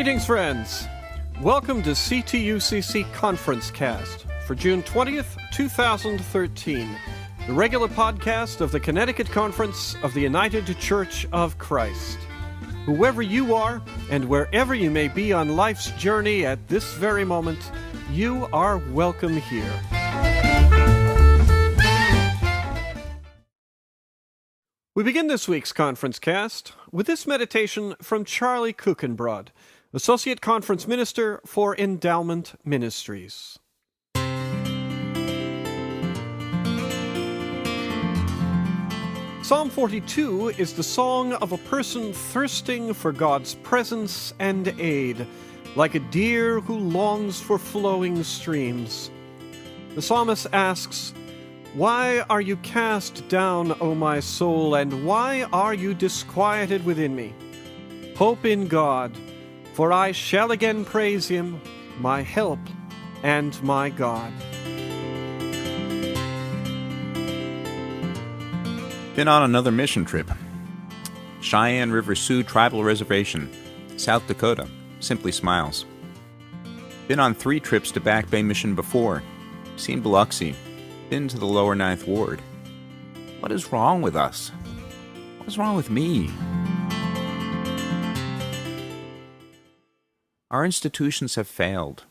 Greetings, friends. Welcome to CTUCC ConferenceCast for June 20th, 2013, the regular podcast of the Connecticut Conference of the United Church of Christ. Whoever you are and wherever you may be on life's journey at this very moment, you are welcome here. We begin this week's Conference Cast with this meditation from Charlie Kuchenbrod, Associate Conference Minister for Endowment Ministries. Psalm 42 is the song of a person thirsting for God's presence and aid, like a deer who longs for flowing streams. The psalmist asks, "Why are you cast down, O my soul, and why are you disquieted within me? Hope in God, for I shall again praise him, my help and my God." Been on another mission trip. Cheyenne River Sioux Tribal Reservation, South Dakota, simply smiles. Been on 3 trips to Back Bay Mission before. Seen Biloxi. Been to the lower 9th Ward. What is wrong with us? What is wrong with me? Our institutions have failed.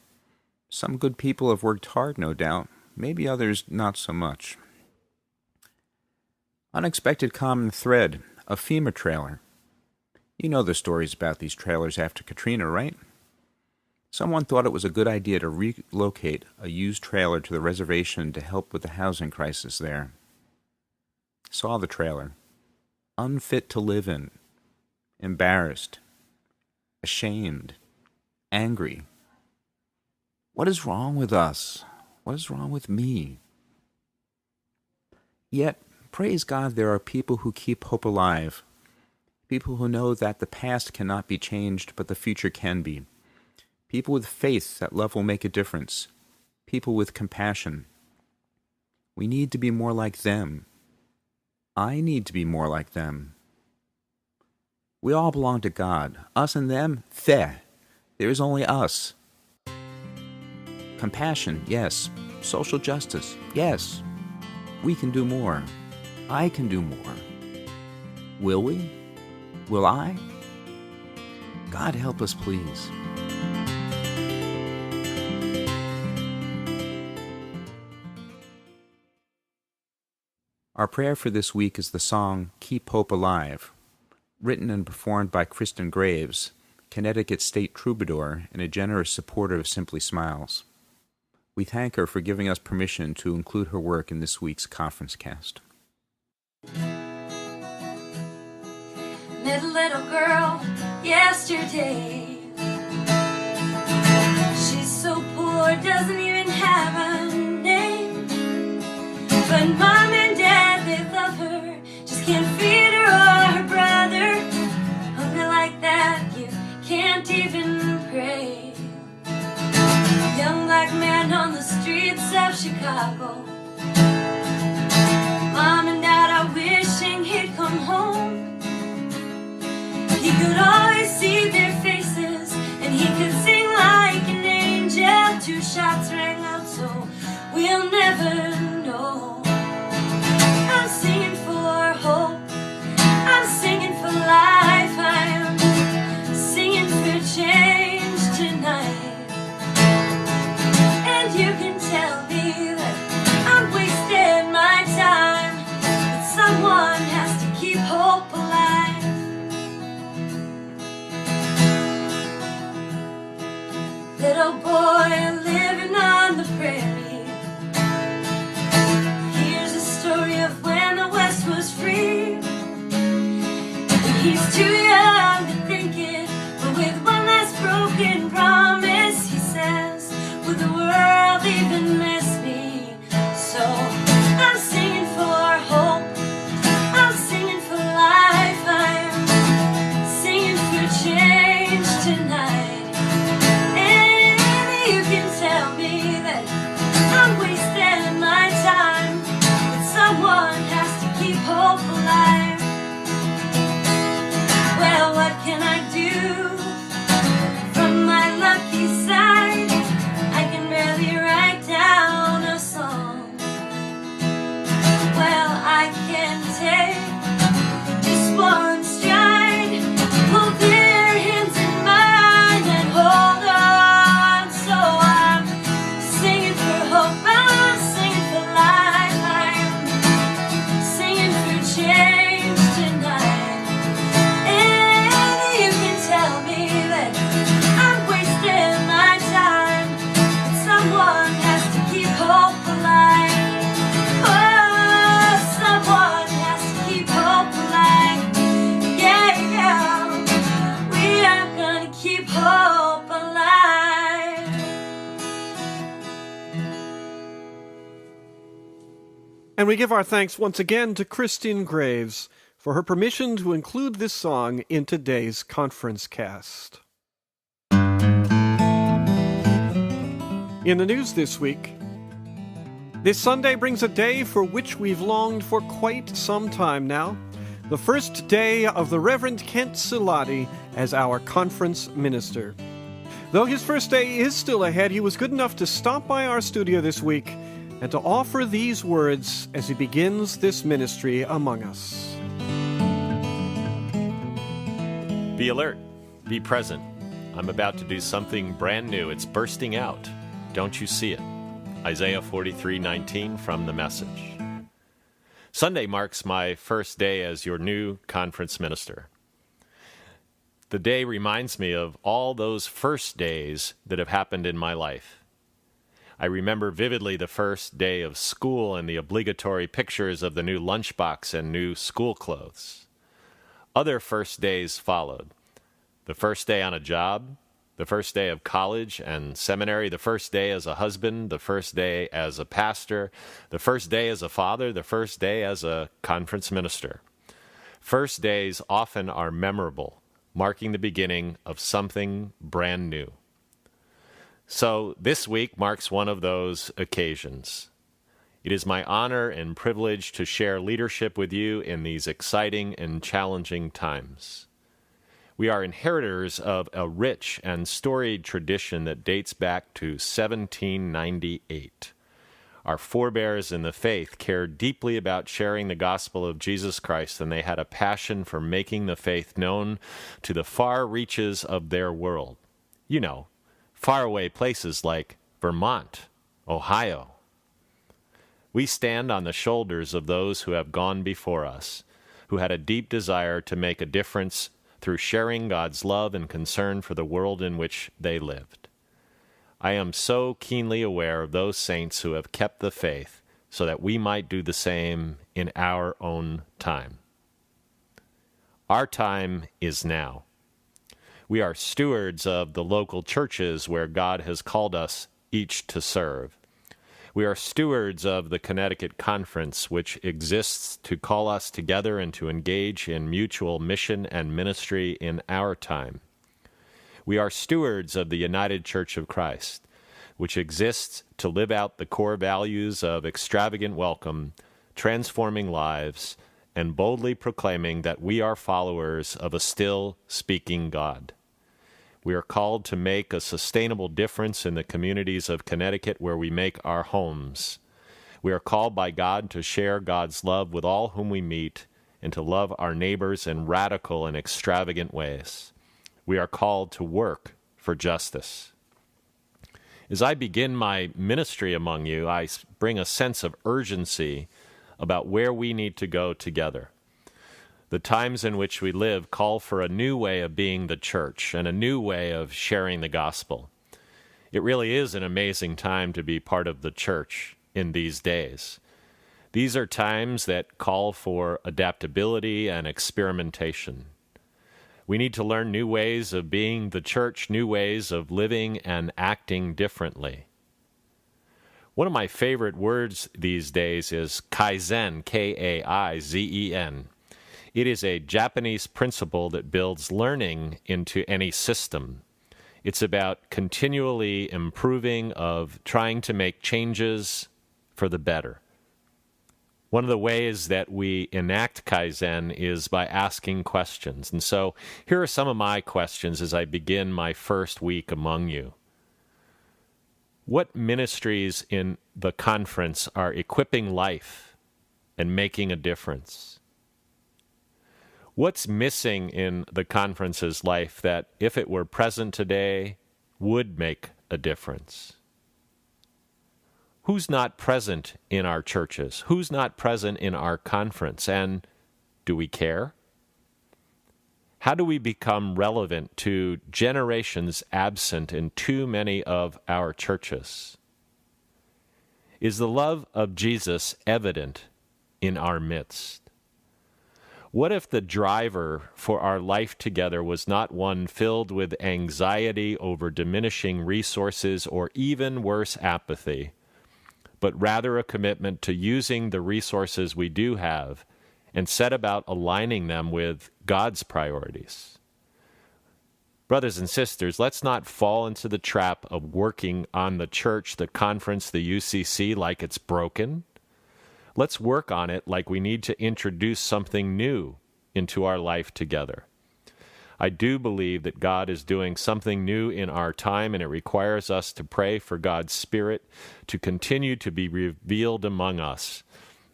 Some good people have worked hard, no doubt. Maybe others not so much. Unexpected common thread, a FEMA trailer. You know the stories about these trailers after Katrina, right? Someone thought it was a good idea to relocate a used trailer to the reservation to help with the housing crisis there. Saw the trailer. Unfit to live in. Embarrassed. Ashamed. Angry. What is wrong with us? What is wrong with me? Yet, praise God, there are people who keep hope alive. People who know that the past cannot be changed, but the future can be. People with faith that love will make a difference. People with compassion. We need to be more like them. I need to be more like them. We all belong to God. Us and them, there is only us. Compassion, yes. Social justice, yes. We can do more. I can do more. Will we? Will I? God help us, please. Our prayer for this week is the song Keep Hope Alive, written and performed by Kristen, Connecticut State Troubadour and a generous supporter of Simply Smiles. We thank her for giving us permission to include her work in this week's Conference Cast. Met a little girl yesterday. She's so poor, doesn't even have a name. But Mom and Dad, they love her, just can't feed her or her brother. Hunger like that, you can't even pray. Young black man on the streets of Chicago. Mom and Dad are wishing he'd come home. He could always see their faces, and he could sing like an angel. 2 shots rang out, so we'll never know. I'm singing for hope. I'm singing for life. I'm singing for change tonight. And you can tell me that I'm wasting my time, but someone has to keep hope alive. Little boy living on the prairie. Here's a story of when the West was free. And he's too young to think it, but with one last broken promise, he says, "Will the world even miss me?" So I'm singing for hope. I'm singing for life. I'm singing for change tonight. And you can tell me that I'm wasting my time, but someone has to keep hope alive. Well, And we give our thanks once again to Kristen Graves for her permission to include this song in today's conference cast. In the news this week, this Sunday brings a day for which we've longed for quite some time now, the first day of the Reverend Kent Siladi as our conference minister. Though his first day is still ahead, he was good enough to stop by our studio this week and to offer these words as he begins this ministry among us. Be alert. Be present. I'm about to do something brand new. It's bursting out. Don't you see it? Isaiah 43:19 from the Message. Sunday marks my first day as your new conference minister. The day reminds me of all those first days that have happened in my life. I remember vividly the first day of school and the obligatory pictures of the new lunchbox and new school clothes. Other first days followed. The first day on a job, the first day of college and seminary, the first day as a husband, the first day as a pastor, the first day as a father, the first day as a conference minister. First days often are memorable, marking the beginning of something brand new. So this week marks one of those occasions. It is my honor and privilege to share leadership with you in these exciting and challenging times. We are inheritors of a rich and storied tradition that dates back to 1798. Our forebears in the faith cared deeply about sharing the gospel of Jesus Christ, and they had a passion for making the faith known to the far reaches of their world. You know, faraway places like Vermont, Ohio. We stand on the shoulders of those who have gone before us, who had a deep desire to make a difference through sharing God's love and concern for the world in which they lived. I am so keenly aware of those saints who have kept the faith so that we might do the same in our own time. Our time is now. We are stewards of the local churches where God has called us each to serve. We are stewards of the Connecticut Conference, which exists to call us together and to engage in mutual mission and ministry in our time. We are stewards of the United Church of Christ, which exists to live out the core values of extravagant welcome, transforming lives, and boldly proclaiming that we are followers of a still speaking God. We are called to make a sustainable difference in the communities of Connecticut where we make our homes. We are called by God to share God's love with all whom we meet and to love our neighbors in radical and extravagant ways. We are called to work for justice. As I begin my ministry among you, I bring a sense of urgency about where we need to go together. The times in which we live call for a new way of being the church and a new way of sharing the gospel. It really is an amazing time to be part of the church in these days. These are times that call for adaptability and experimentation. We need to learn new ways of being the church, new ways of living and acting differently. One of my favorite words these days is kaizen, K-A-I-Z-E-N. It is a Japanese principle that builds learning into any system. It's about continually improving, of trying to make changes for the better. One of the ways that we enact Kaizen is by asking questions. And so here are some of my questions as I begin my first week among you. What ministries in the conference are equipping life and making a difference? What's missing in the conference's life that, if it were present today, would make a difference? Who's not present in our churches? Who's not present in our conference? And do we care? How do we become relevant to generations absent in too many of our churches? Is the love of Jesus evident in our midst? What if the driver for our life together was not one filled with anxiety over diminishing resources or even worse, apathy, but rather a commitment to using the resources we do have and set about aligning them with God's priorities. Brothers and sisters, let's not fall into the trap of working on the church, the conference, the UCC like it's broken. Let's work on it like we need to introduce something new into our life together. I do believe that God is doing something new in our time, and it requires us to pray for God's Spirit to continue to be revealed among us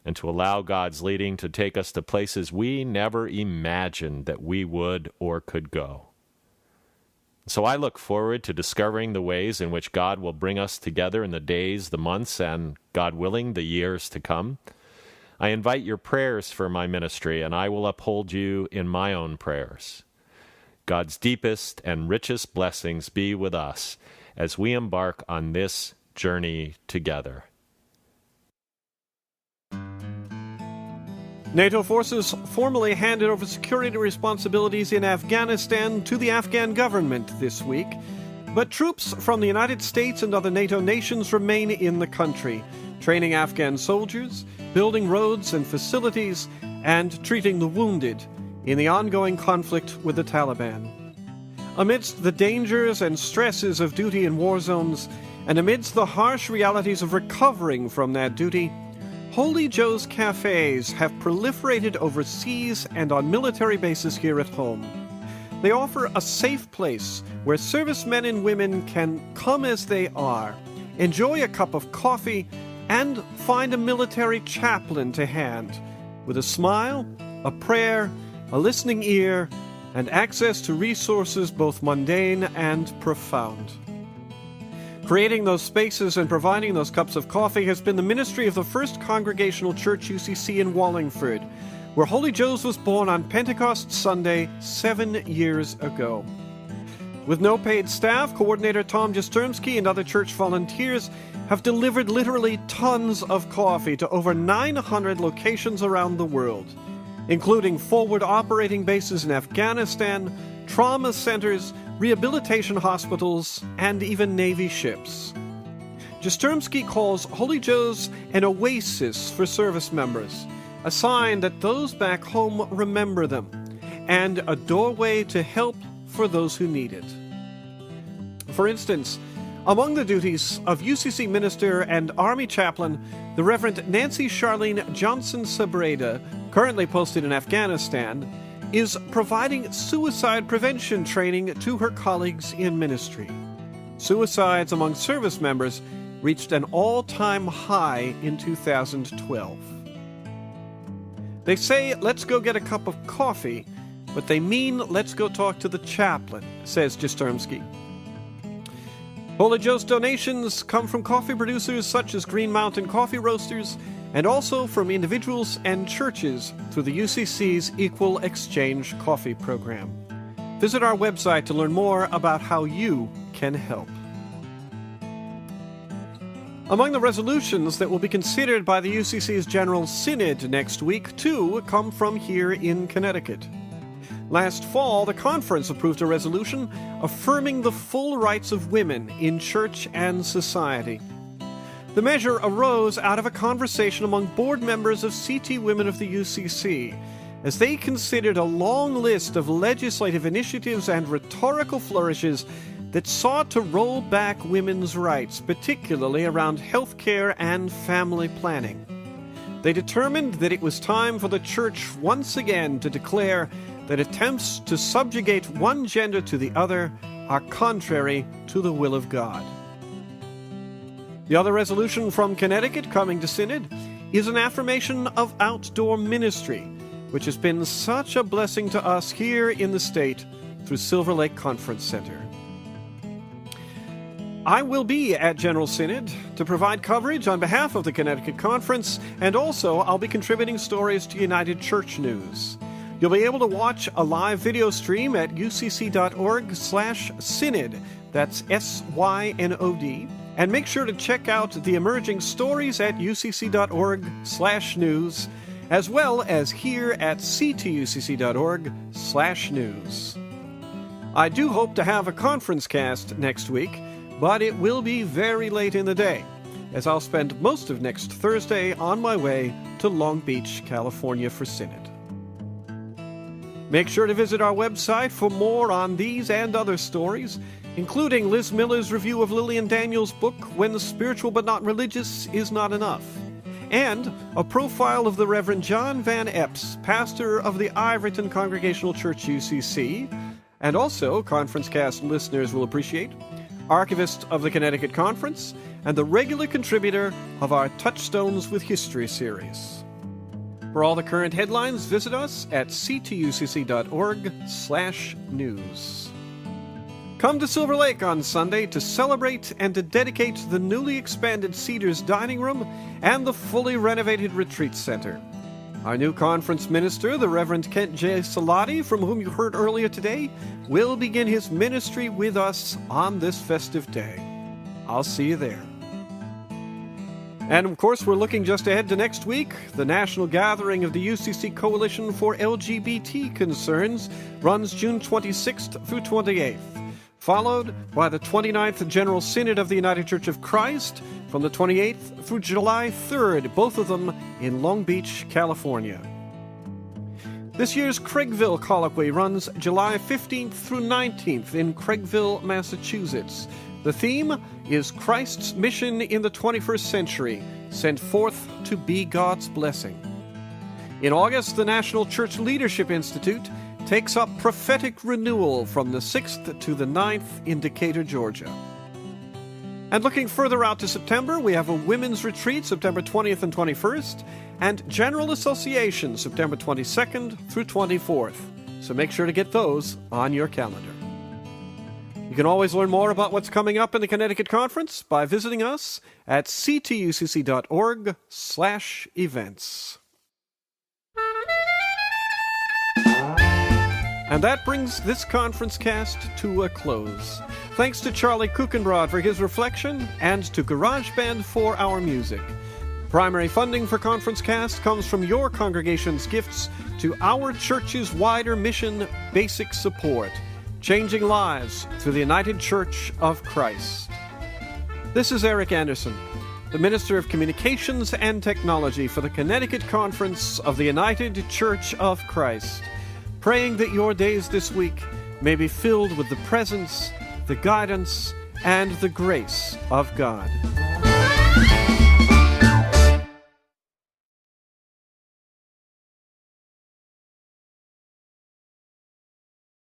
and to allow God's leading to take us to places we never imagined that we would or could go. So I look forward to discovering the ways in which God will bring us together in the days, the months, and, God willing, the years to come. I invite your prayers for my ministry, and I will uphold you in my own prayers. God's deepest and richest blessings be with us as we embark on this journey together. NATO forces formally handed over security responsibilities in Afghanistan to the Afghan government this week, but troops from the United States and other NATO nations remain in the country, training Afghan soldiers, building roads and facilities, and treating the wounded in the ongoing conflict with the Taliban. Amidst the dangers and stresses of duty in war zones, and amidst the harsh realities of recovering from that duty, Holy Joe's cafes have proliferated overseas and on military bases here at home. They offer a safe place where servicemen and women can come as they are, enjoy a cup of coffee, and find a military chaplain to hand, with a smile, a prayer, a listening ear, and access to resources both mundane and profound. Creating those spaces and providing those cups of coffee has been the ministry of the First Congregational Church UCC in Wallingford, where Holy Joe's was born on Pentecost Sunday 7 years ago. With no paid staff, Coordinator Tom Jastrzemski and other church volunteers have delivered literally tons of coffee to over 900 locations around the world, including forward operating bases in Afghanistan, trauma centers, rehabilitation hospitals, and even Navy ships. Jastrzemski calls Holy Joe's an oasis for service members, a sign that those back home remember them, and a doorway to help for those who need it. For instance, among the duties of UCC minister and Army chaplain, the Reverend Nancy Charlene Johnson Sabreda, currently posted in Afghanistan, is providing suicide prevention training to her colleagues in ministry. Suicides among service members reached an all-time high in 2012. They say, "Let's go get a cup of coffee," but they mean, "Let's go talk to the chaplain," says Jastrzemski. Holy Joe's donations come from coffee producers such as Green Mountain Coffee Roasters, and also from individuals and churches through the UCC's Equal Exchange Coffee Program. Visit our website to learn more about how you can help. Among the resolutions that will be considered by the UCC's General Synod next week, two come from here in Connecticut. Last fall, the conference approved a resolution affirming the full rights of women in church and society. The measure arose out of a conversation among board members of CT Women of the UCC, as they considered a long list of legislative initiatives and rhetorical flourishes that sought to roll back women's rights, particularly around health care and family planning. They determined that it was time for the church once again to declare that attempts to subjugate one gender to the other are contrary to the will of God. The other resolution from Connecticut coming to Synod is an affirmation of outdoor ministry, which has been such a blessing to us here in the state through Silver Lake Conference Center. I will be at General Synod to provide coverage on behalf of the Connecticut Conference, and also I'll be contributing stories to United Church News. You'll be able to watch a live video stream at ucc.org/synod, that's SYNOD, and make sure to check out the emerging stories at ucc.org/news, as well as here at CTUCC.org/news. I do hope to have a conference cast next week, but it will be very late in the day, as I'll spend most of next Thursday on my way to Long Beach, California for Synod. Make sure to visit our website for more on these and other stories, including Liz Miller's review of Lillian Daniels' book, When the Spiritual But Not Religious Is Not Enough, and a profile of the Reverend John Van Epps, pastor of the Iverton Congregational Church UCC, and also, ConferenceCast listeners will appreciate, archivist of the Connecticut Conference, and the regular contributor of our Touchstones with History series. For all the current headlines, visit us at ctucc.org/news. Come to Silver Lake on Sunday to celebrate and to dedicate the newly expanded Cedars Dining Room and the fully renovated Retreat Center. Our new conference minister, the Reverend Kent Siladi, from whom you heard earlier today, will begin his ministry with us on this festive day. I'll see you there. And of course, we're looking just ahead to next week. The national gathering of the UCC Coalition for LGBT Concerns runs June 26th through 28th, followed by the 29th General Synod of the United Church of Christ from the 28th through July 3rd, both of them in Long Beach, California. This year's Craigville Colloquy runs July 15th through 19th in Craigville, Massachusetts. The theme is Christ's Mission in the 21st Century, sent forth to be God's blessing. In August, the National Church Leadership Institute takes up prophetic renewal from the 6th to the 9th in Decatur, Georgia. And looking further out to September, we have a women's retreat September 20th and 21st, and General Association September 22nd through 24th. So make sure to get those on your calendar. You can always learn more about what's coming up in the Connecticut Conference by visiting us at ctucc.org/events. And that brings this conference cast to a close. Thanks to Charlie Kuchenbrod for his reflection and to GarageBand for our music. Primary funding for Conference Cast comes from your congregation's gifts to our church's wider mission, basic support, changing lives through the United Church of Christ. This is Eric Anderson, the Minister of Communications and Technology for the Connecticut Conference of the United Church of Christ, praying that your days this week may be filled with the presence, the guidance, and the grace of God.